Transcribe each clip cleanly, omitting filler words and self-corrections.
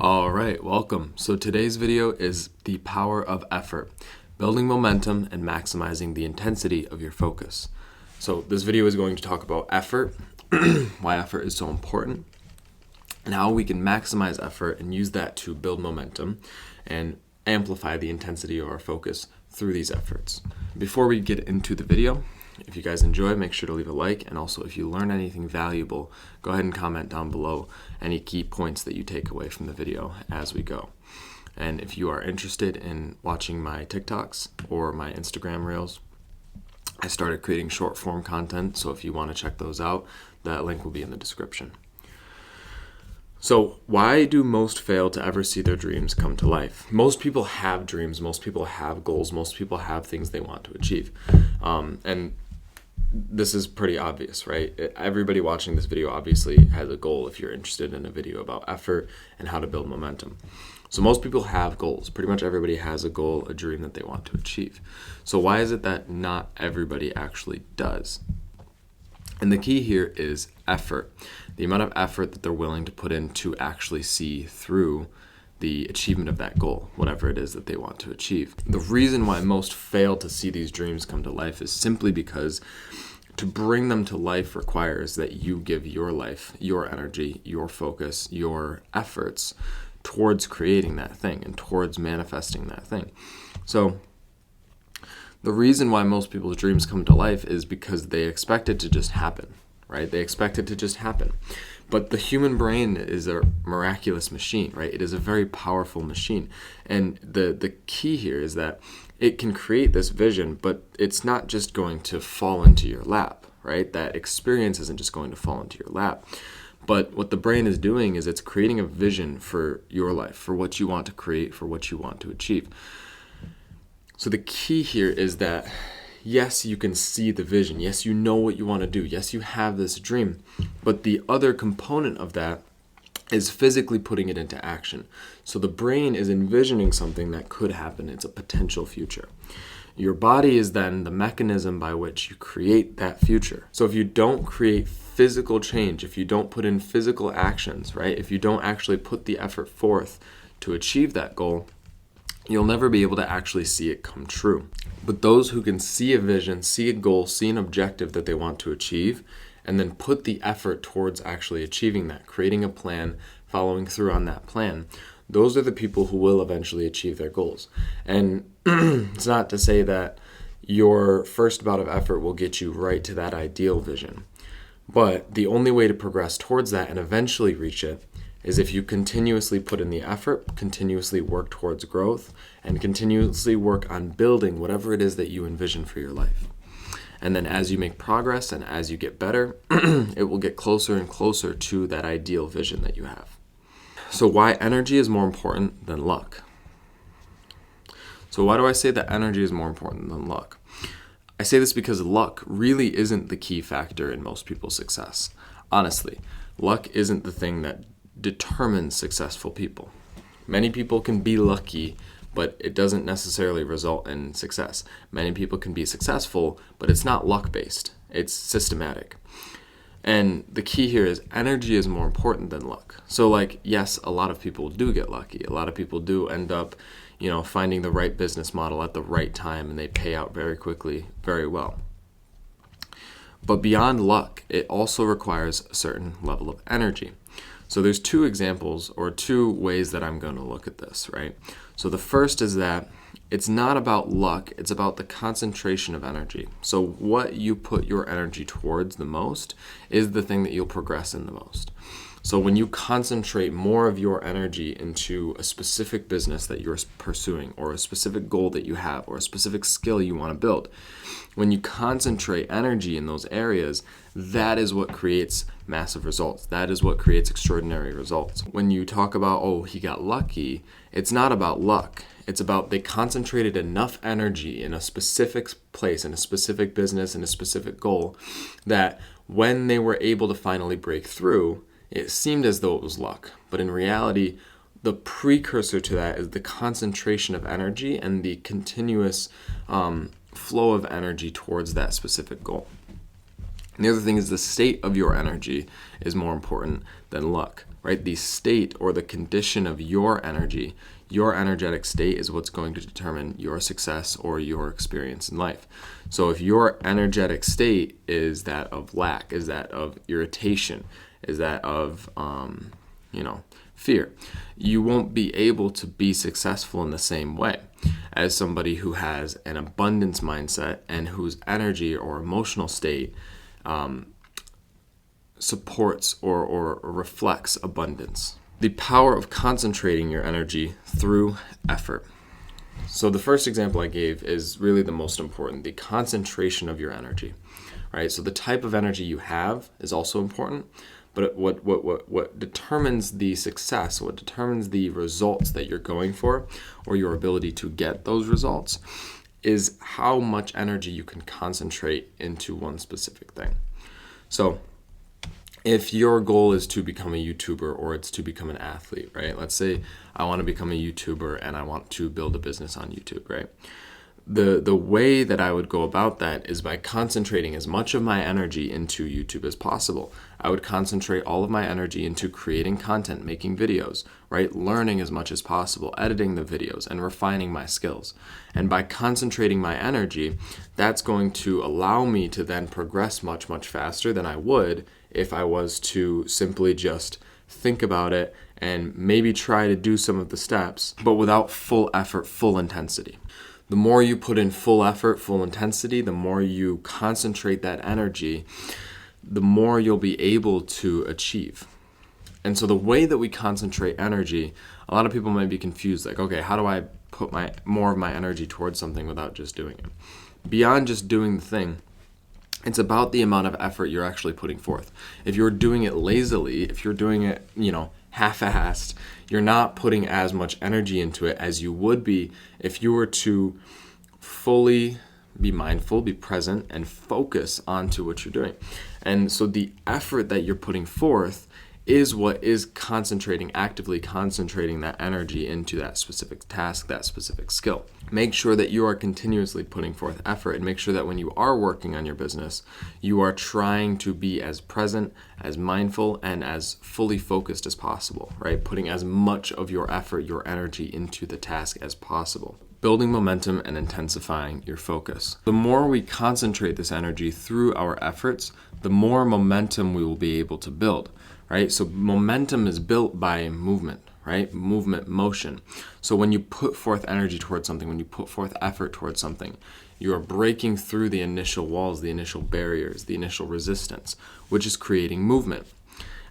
All right, welcome. So today's video is the power of effort, building momentum and maximizing the intensity of your focus. So this video is going to talk about effort, why effort is so important, and how we can maximize effort and use that to build momentum and amplify the intensity of our focus through these efforts. Before we get into the video, if you guys enjoy, make sure to leave a like, and also if you learn anything valuable, go ahead and comment down below any key points that you take away from the video as we go. And if you are interested in watching my TikToks or my Instagram Reels, I started creating short form content, so if you want to check those out, that link will be in the description. So why do most fail to ever see their dreams come to life? Most people have dreams, most people have goals, most people have things they want to achieve. And this is pretty obvious, right? Everybody watching this video obviously has a goal if you're interested in a video about effort and how to build momentum. So most people have goals. Pretty much everybody has a goal, a dream that they want to achieve. So why is it that not everybody actually does? And the key here is effort. The amount of effort that they're willing to put in to actually see through the achievement of that goal, whatever it is that they want to achieve. The reason why most fail to see these dreams come to life is simply because to bring them to life requires that you give your life, your energy, your focus, your efforts towards creating that thing and towards manifesting that thing. So the reason why most people's dreams come to life is because they expect it to just happen, right? They expect it to just happen. But the human brain is a miraculous machine, right? It is a very powerful machine. And the key here is that it can create this vision, but it's not just going to fall into your lap, right? That experience isn't just going to fall into your lap. But what the brain is doing is it's creating a vision for your life, for what you want to create, for what you want to achieve. So the key here is that yes, you can see the vision. Yes, you know what you want to do. Yes, you have this dream. But the other component of that is physically putting it into action. So the brain is envisioning something that could happen. It's a potential future. Your body is then the mechanism by which you create that future. So if you don't create physical change, if you don't put in physical actions, right? If you don't actually put the effort forth to achieve that goal, you'll never be able to actually see it come true. But those who can see a vision, see a goal, see an objective that they want to achieve, and then put the effort towards actually achieving that, creating a plan, following through on that plan, those are the people who will eventually achieve their goals. And it's not to say that your first bout of effort will get you right to that ideal vision. But the only way to progress towards that and eventually reach it is if you continuously put in the effort, continuously work towards growth, and continuously work on building whatever it is that you envision for your life. And then as you make progress and as you get better, it will get closer and closer to that ideal vision that you have. So why energy is more important than luck? So why do I say that energy is more important than luck? I say this because luck really isn't the key factor in most people's success. Honestly, luck isn't the thing that determines successful people. Many people can be lucky, but it doesn't necessarily result in success. Many people can be successful, but it's not luck-based. It's systematic. And the key here is energy is more important than luck. So yes, a lot of people do get lucky. A lot of people do end up, finding the right business model at the right time, and they pay out very quickly, very well. But beyond luck, it also requires a certain level of energy. So there's two examples or two ways that I'm going to look at this, right? So the first is that it's not about luck, it's about the concentration of energy. So what you put your energy towards the most is the thing that you'll progress in the most. So when you concentrate more of your energy into a specific business that you're pursuing, or a specific goal that you have, or a specific skill you want to build, when you concentrate energy in those areas, that is what creates massive results. That is what creates extraordinary results. When you talk about, oh, he got lucky, it's not about luck. It's about they concentrated enough energy in a specific place, in a specific business, in a specific goal, that when they were able to finally break through, it seemed as though it was luck. But in reality, the precursor to that is the concentration of energy and the continuous flow of energy towards that specific goal. And the other thing is the state of your energy is more important than luck, right? The state or the condition of your energy, your energetic state is what's going to determine your success or your experience in life. So if your energetic state is that of lack, is that of irritation, is that of, fear, you won't be able to be successful in the same way as somebody who has an abundance mindset and whose energy or emotional state supports or reflects abundance. The power of concentrating your energy through effort. So the first example I gave is really the most important, the concentration of your energy, right? So the type of energy you have is also important, but what determines the success, what determines the results that you're going for, or your ability to get those results, is how much energy you can concentrate into one specific thing. So if your goal is to become a YouTuber or it's to become an athlete, right? Let's say I want to become a YouTuber and I want to build a business on YouTube, right? The way that I would go about that is by concentrating as much of my energy into YouTube as possible. I would concentrate all of my energy into creating content, making videos, right? Learning as much as possible, editing the videos, and refining my skills. And by concentrating my energy, that's going to allow me to then progress much, much faster than I would if I was to simply just think about it and maybe try to do some of the steps, but without full effort, full intensity. The more you put in full effort, full intensity, the more you concentrate that energy, the more you'll be able to achieve. And so the way that we concentrate energy, a lot of people might be confused, like, okay, how do I put more of my energy towards something without just doing it? Beyond just doing the thing, it's about the amount of effort you're actually putting forth. If you're doing it lazily, if you're doing it, half-assed, you're not putting as much energy into it as you would be if you were to fully be mindful, be present, and focus onto what you're doing. And so the effort that you're putting forth is what is actively concentrating that energy into that specific task, that specific skill. Make sure that you are continuously putting forth effort, and make sure that when you are working on your business, you are trying to be as present, as mindful, and as fully focused as possible, right? Putting as much of your effort, your energy into the task as possible. Building momentum and intensifying your focus. The more we concentrate this energy through our efforts, the more momentum we will be able to build. Right? So momentum is built by movement, right? Movement, motion. So when you put forth energy towards something, when you put forth effort towards something, you are breaking through the initial walls, the initial barriers, the initial resistance, which is creating movement.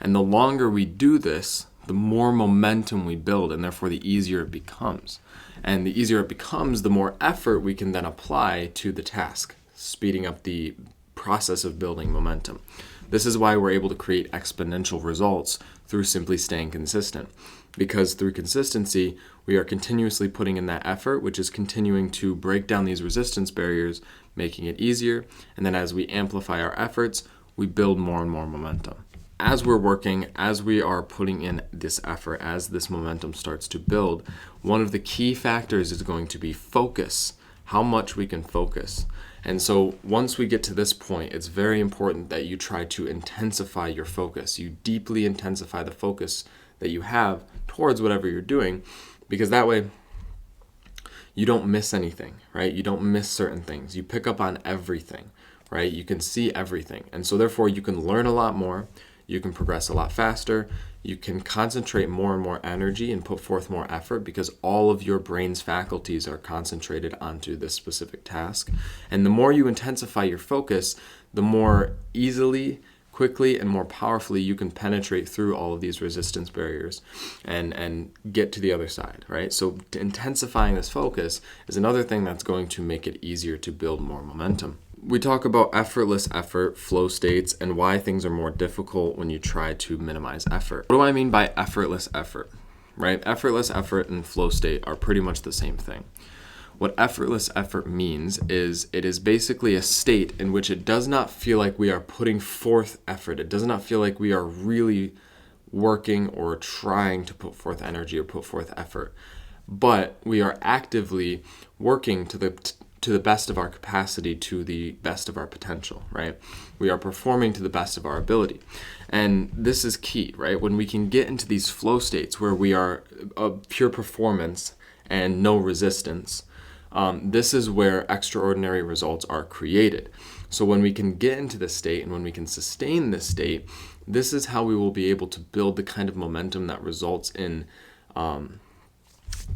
And the longer we do this, the more momentum we build, and therefore the easier it becomes. And the easier it becomes, the more effort we can then apply to the task, speeding up the process of building momentum. This is why we're able to create exponential results through simply staying consistent. Because through consistency, we are continuously putting in that effort, which is continuing to break down these resistance barriers, making it easier. And then as we amplify our efforts, we build more and more momentum. As we're working, as we are putting in this effort, as this momentum starts to build, one of the key factors is going to be focus, how much we can focus. And so once we get to this point, it's very important that you try to intensify your focus. You deeply intensify the focus that you have towards whatever you're doing, because that way you don't miss anything, right? You don't miss certain things. You pick up on everything, right? You can see everything. And so therefore you can learn a lot more. You can progress a lot faster. You can concentrate more and more energy and put forth more effort because all of your brain's faculties are concentrated onto this specific task. And the more you intensify your focus, the more easily, quickly, and more powerfully you can penetrate through all of these resistance barriers and get to the other side, right? So intensifying this focus is another thing that's going to make it easier to build more momentum. We talk about effortless effort, flow states, and why things are more difficult when you try to minimize effort. What do I mean by effortless effort, right? Effortless effort and flow state are pretty much the same thing. What effortless effort means is it is basically a state in which it does not feel like we are putting forth effort. It does not feel like we are really working or trying to put forth energy or put forth effort, but we are actively working to the best of our capacity, to the best of our potential, right? We are performing to the best of our ability. And this is key, right? When we can get into these flow states where we are of pure performance and no resistance, this is where extraordinary results are created. So when we can get into this state and when we can sustain this state, this is how we will be able to build the kind of momentum that results in,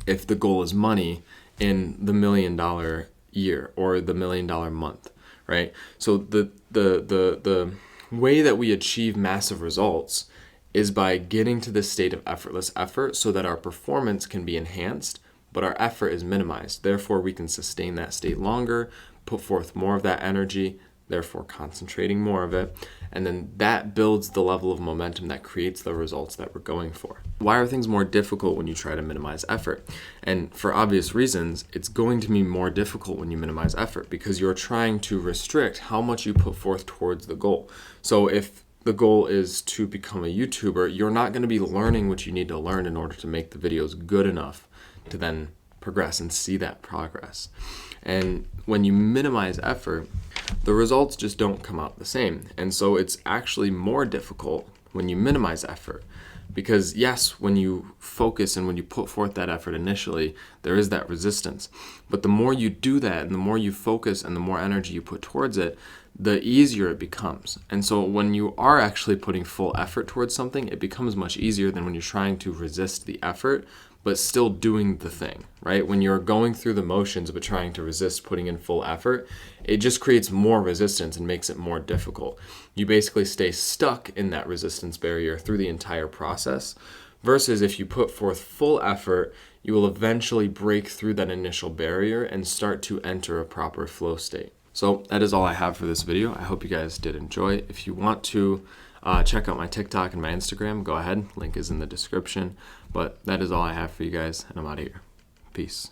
if the goal is money, in the $1 million year or the $1 million month, right? So the way that we achieve massive results is by getting to this state of effortless effort so that our performance can be enhanced, but our effort is minimized. Therefore, we can sustain that state longer, put forth more of that energy, therefore concentrating more of it, and then that builds the level of momentum that creates the results that we're going for. Why are things more difficult when you try to minimize effort? And for obvious reasons, it's going to be more difficult when you minimize effort because you're trying to restrict how much you put forth towards the goal. So if the goal is to become a YouTuber, you're not going to be learning what you need to learn in order to make the videos good enough to then progress and see that progress. And when you minimize effort, the results just don't come out the same. And so it's actually more difficult when you minimize effort. Because yes, when you focus and when you put forth that effort initially, there is that resistance. But the more you do that and the more you focus and the more energy you put towards it, the easier it becomes. And so when you are actually putting full effort towards something, it becomes much easier than when you're trying to resist the effort, but still doing the thing, right? When you're going through the motions but trying to resist putting in full effort, it just creates more resistance and makes it more difficult. You basically stay stuck in that resistance barrier through the entire process, versus if you put forth full effort, you will eventually break through that initial barrier and start to enter a proper flow state. So that is all I have for this video. I hope you guys did enjoy. If you want to check out my TikTok and my Instagram, go ahead. Link is in the description. But that is all I have for you guys, and I'm out of here. Peace.